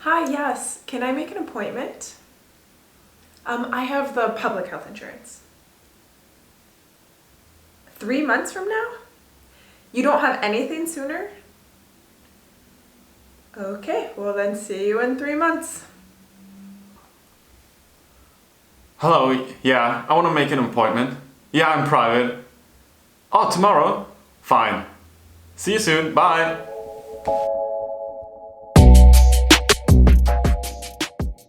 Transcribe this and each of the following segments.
Hi, yes. Can I make an appointment? I have the public health insurance. 3 months from now? You don't have anything sooner? Okay, well then see you in 3 months. Hello, yeah, I want to make an appointment. Yeah, I'm private. Oh, tomorrow? Fine. See you soon, bye.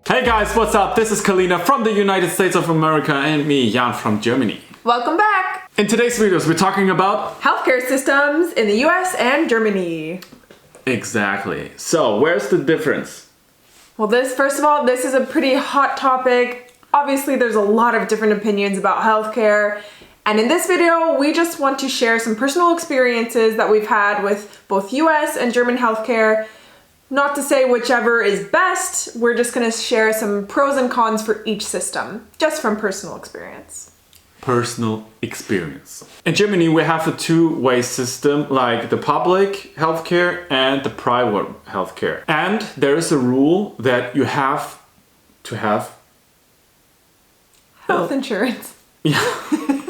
Hey guys, what's up? This is Kalina from the United States of America and me, Jan from Germany. Welcome back! In today's videos, we're talking about Healthcare systems in the US and Germany. Exactly. So, where's the difference? Well, first of all, this is a pretty hot topic. Obviously, there's a lot of different opinions about healthcare. And in this video, we just want to share some personal experiences that we've had with both US and German healthcare. Not to say whichever is best, we're just going to share some pros and cons for each system, just from personal experience. Personal experience. In Germany, we have a two-way system, like the public healthcare and the private healthcare. And there is a rule that you have to have health insurance. Yeah.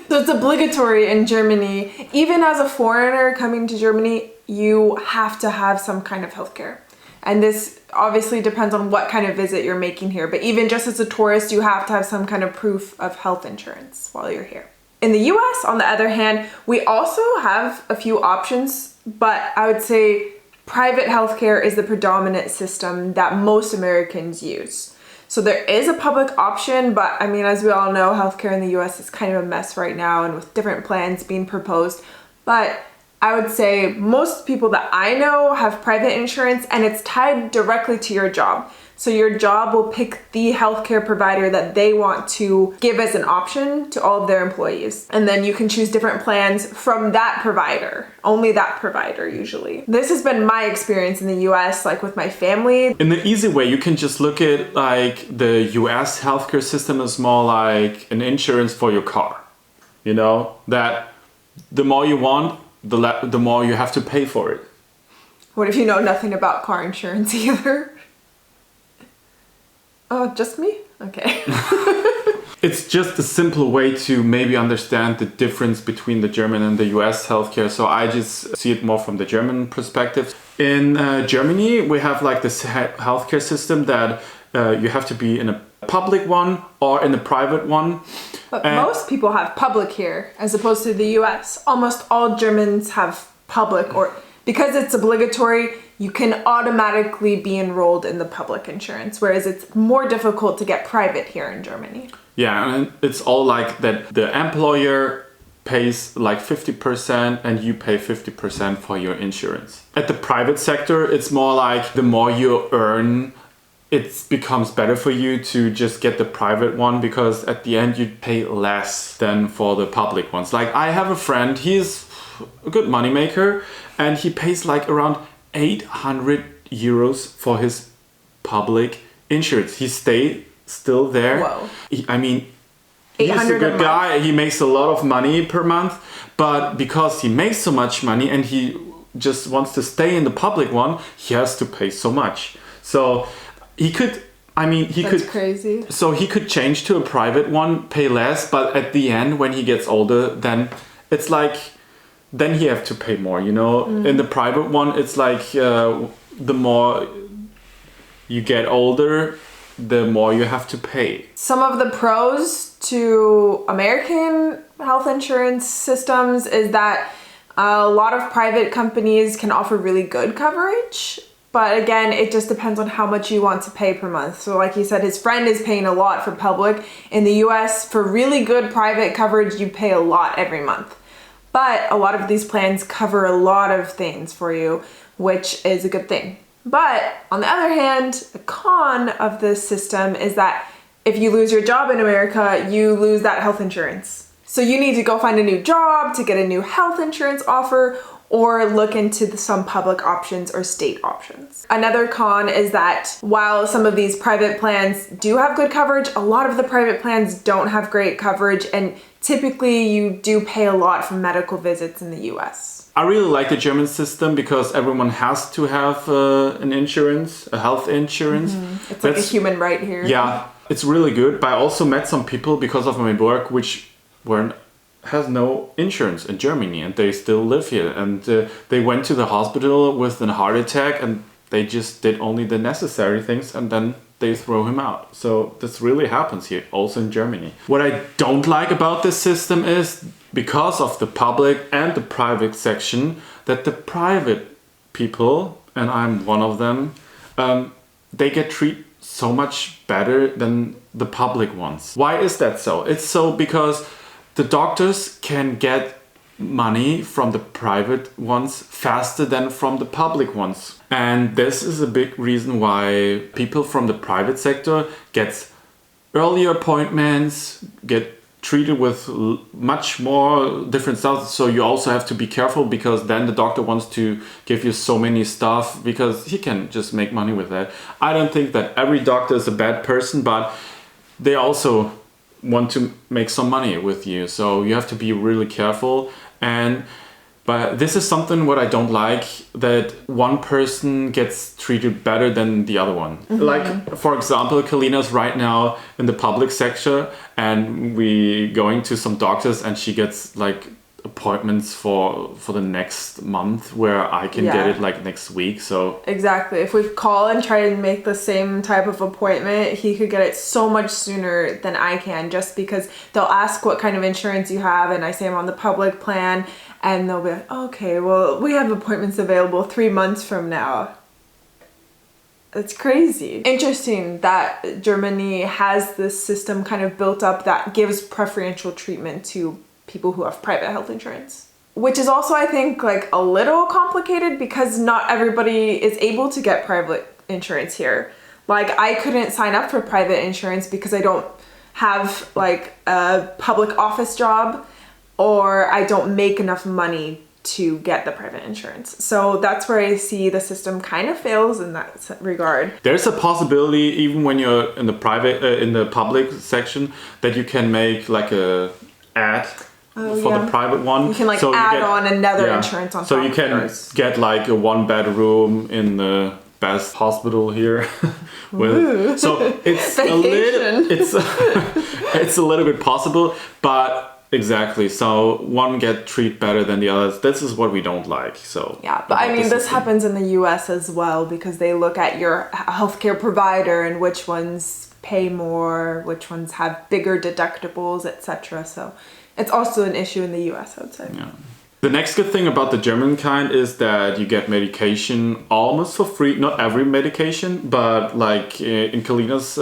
So it's obligatory in Germany. Even as a foreigner coming to Germany, you have to have some kind of healthcare. And this obviously depends on what kind of visit you're making here. But even just as a tourist, you have to have some kind of proof of health insurance while you're here. In the US, on the other hand, we also have a few options, but I would say private healthcare is the predominant system that most Americans use. So there is a public option, but I mean, as we all know, healthcare in the US is kind of a mess right now and with different plans being proposed. But I would say most people that I know have private insurance and it's tied directly to your job. So your job will pick the healthcare provider that they want to give as an option to all of their employees. And then you can choose different plans from that provider, only that provider usually. This has been my experience in the US, like with my family. In the easy way, you can just look at like the US healthcare system is more like an insurance for your car. You know, that the more you want, the more you have to pay for it. What if you know nothing about car insurance either? Oh, just me? Okay. It's just a simple way to maybe understand the difference between the German and the US healthcare. So I just see it more from the German perspective. In Germany, we have like this healthcare system that you have to be in a public one or in a private one. But most people have public here as opposed to the US. Almost all Germans have public, or because it's obligatory, you can automatically be enrolled in the public insurance, whereas it's more difficult to get private here in Germany. Yeah, and it's all like that the employer pays like 50% and you pay 50% for your insurance. At the private sector, it's more like the more you earn, it becomes better for you to just get the private one because at the end you pay less than for the public ones. Like I have a friend, he's a good money maker and he pays like around 800 euros for his public insurance. He stayed still there. Whoa. He's a good guy. He makes a lot of money per month, but because he makes so much money and he just wants to stay in the public one, he has to pay so much. So That's crazy. So he could change to a private one, pay less, but at the end, when he gets older, then it's like, then he have to pay more, you know? In the private one, it's like the more you get older, the more you have to pay. Some of the pros to American health insurance systems is that a lot of private companies can offer really good coverage. But again, it just depends on how much you want to pay per month. So like he said, his friend is paying a lot for public. In the US, for really good private coverage, you pay a lot every month. But a lot of these plans cover a lot of things for you, which is a good thing. But on the other hand, the con of this system is that if you lose your job in America, you lose that health insurance. So you need to go find a new job to get a new health insurance offer or look into some public options or state options. Another con is that while some of these private plans do have good coverage, a lot of the private plans don't have great coverage, and typically you do pay a lot for medical visits in the US. I really like the German system because everyone has to have an insurance, a health insurance. It's like a human right here. Yeah, it's really good. But I also met some people because of my work which has no insurance in Germany, and they still live here. And they went to the hospital with a heart attack, and they just did only the necessary things, and then they throw him out. So this really happens here, also in Germany. What I don't like about this system is because of the public and the private section, that the private people, and I'm one of them, they get treated so much better than the public ones. Why is that so? It's so because the doctors can get money from the private ones faster than from the public ones. And this is a big reason why people from the private sector get earlier appointments, get treated with much more different stuff. So you also have to be careful, because then the doctor wants to give you so many stuff because he can just make money with that. I don't think that every doctor is a bad person, but they also want to make some money with you. So you have to be really careful. But this is something what I don't like, that one person gets treated better than the other one. Like, for example, Kalina's right now in the public sector, and we going to some doctors, and she gets like appointments for the next month, where I can get it like next week. So exactly, if we call and try and make the same type of appointment, he could get it so much sooner than I can, just because they'll ask what kind of insurance you have, and I say I'm on the public plan, and they'll be like, okay, well, we have appointments available 3 months from now. It's crazy. Interesting that Germany has this system kind of built up that gives preferential treatment to people who have private health insurance, which is also, I think, like a little complicated, because not everybody is able to get private insurance here. Like, I couldn't sign up for private insurance because I don't have like a public office job, or I don't make enough money to get the private insurance. So that's where I see the system kind of fails in that regard. There's a possibility, even when you're in the private, in the public section, that you can make like a ad for the private one. You can like add on another insurance on top. So you can get like a 1-bedroom in the best hospital here. So it's a little, it's a little bit possible, but exactly. So one get treated better than the others. This is what we don't like. So yeah, but I mean, this happens in the US as well, because they look at your healthcare provider and which ones pay more, which ones have bigger deductibles, etc. So it's also an issue in the US, I would say. Yeah. The next good thing about the German kind is that you get medication almost for free. Not every medication, but like in Kalina's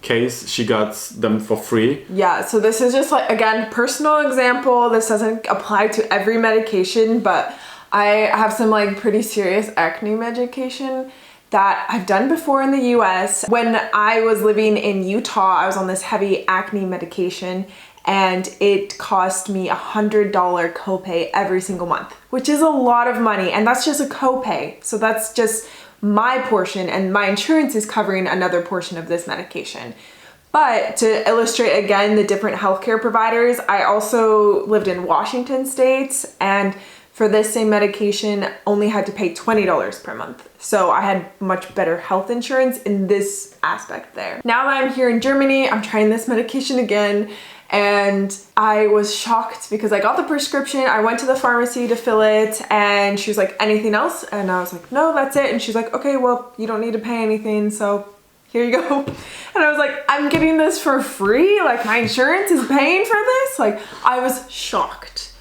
case, she got them for free. Yeah, so this is just like, again, personal example. This doesn't apply to every medication, but I have some like pretty serious acne medication that I've done before in the US. When I was living in Utah, I was on this heavy acne medication, and it cost me $100 copay every single month, which is a lot of money, and that's just a copay. So that's just my portion, and my insurance is covering another portion of this medication. But to illustrate again the different healthcare providers, I also lived in Washington State, and for this same medication only had to pay $20 per month. So I had much better health insurance in this aspect there. Now that I'm here in Germany, I'm trying this medication again, and I was shocked because I got the prescription, I went to the pharmacy to fill it, and she was like, anything else? And I was like, no, that's it. And she's like, okay, well, you don't need to pay anything, so here you go. And I was like, I'm getting this for free? Like, my insurance is paying for this? Like, I was shocked.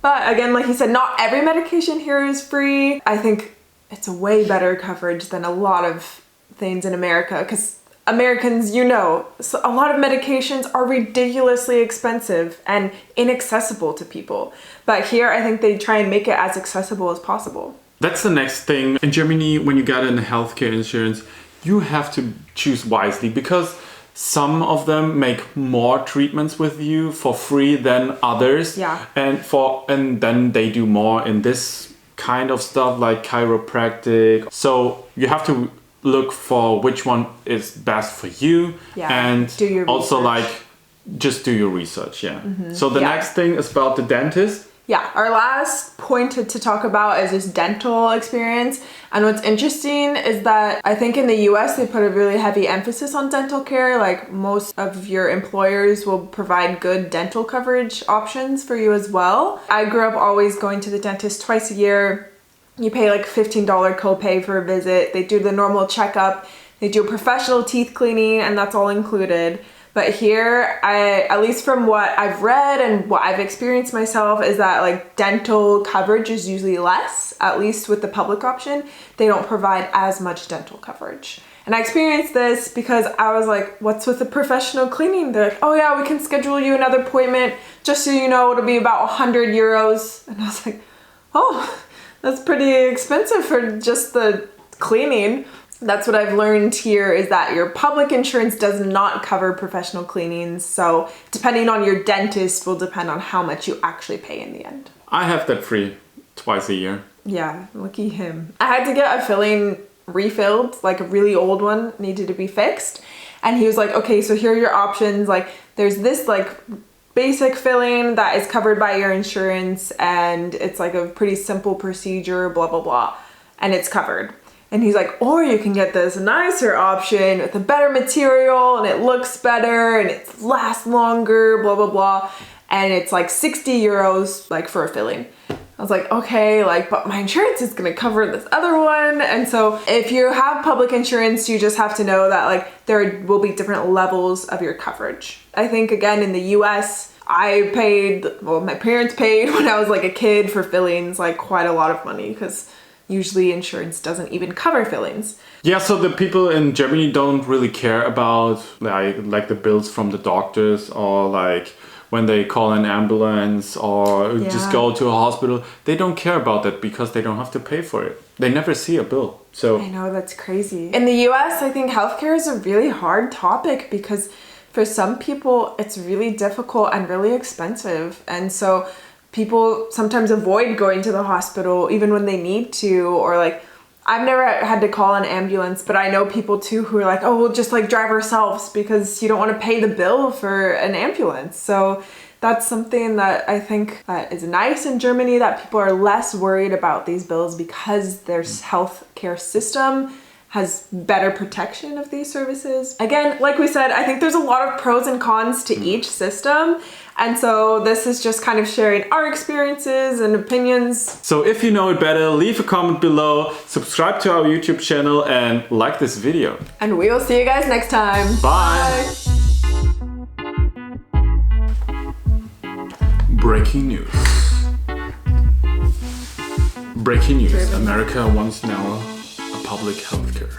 But again, like you said, not every medication here is free. I think it's a way better coverage than a lot of things in America, because Americans, you know, so a lot of medications are ridiculously expensive and inaccessible to people. But here, I think they try and make it as accessible as possible. That's the next thing. In Germany, when you get in healthcare insurance, you have to choose wisely, because some of them make more treatments with you for free than others. Yeah. And then they do more in this kind of stuff like chiropractic. So you have to look for which one is best for you, and do your also research. like just do your research. So the next thing is about the dentist. Yeah, our last point to talk about is this dental experience. And what's interesting is that I think in the US, they put a really heavy emphasis on dental care. Like most of your employers will provide good dental coverage options for you as well. I grew up always going to the dentist twice a year. You pay like $15 copay for a visit. They do the normal checkup. They do a professional teeth cleaning, and that's all included. But here, at least from what I've read and what I've experienced myself, is that like dental coverage is usually less, at least with the public option. They don't provide as much dental coverage. And I experienced this because I was like, what's with the professional cleaning? They're like, oh yeah, we can schedule you another appointment. Just so you know, it'll be about 100 euros. And I was like, oh, that's pretty expensive for just the cleaning. That's what I've learned here, is that your public insurance does not cover professional cleanings. So depending on your dentist will depend on how much you actually pay in the end. I have that free twice a year. Yeah, lucky him. I had to get a filling refilled, like a really old one needed to be fixed. And he was like, okay, so here are your options. Like there's this like basic filling that is covered by your insurance, and it's like a pretty simple procedure, blah, blah, blah. And it's covered. And he's like, or you can get this nicer option with a better material and it looks better and it lasts longer, blah, blah, blah. And it's like 60 euros like for a filling. I was like, okay, like, but my insurance is gonna cover this other one. And so if you have public insurance, you just have to know that like there will be different levels of your coverage. I think again, in the US, my parents paid when I was like a kid for fillings, like quite a lot of money, because usually insurance doesn't even cover fillings. Yeah, so the people in Germany don't really care about like the bills from the doctors, or like when they call an ambulance or just go to a hospital. They don't care about that because they don't have to pay for it. They never see a bill. So I know, that's crazy. In the US, I think healthcare is a really hard topic because for some people it's really difficult and really expensive. And so people sometimes avoid going to the hospital even when they need to, or like I've never had to call an ambulance, but I know people too who are like, oh, we'll just like drive ourselves because you don't want to pay the bill for an ambulance. So that's something that I think that is nice in Germany, that people are less worried about these bills because their healthcare system has better protection of these services. Again, like we said, I think there's a lot of pros and cons to each system. And so this is just kind of sharing our experiences and opinions. So if you know it better, leave a comment below, subscribe to our YouTube channel, and like this video. And we will see you guys next time. Bye. Breaking news. Breaking news. America wants now a public healthcare.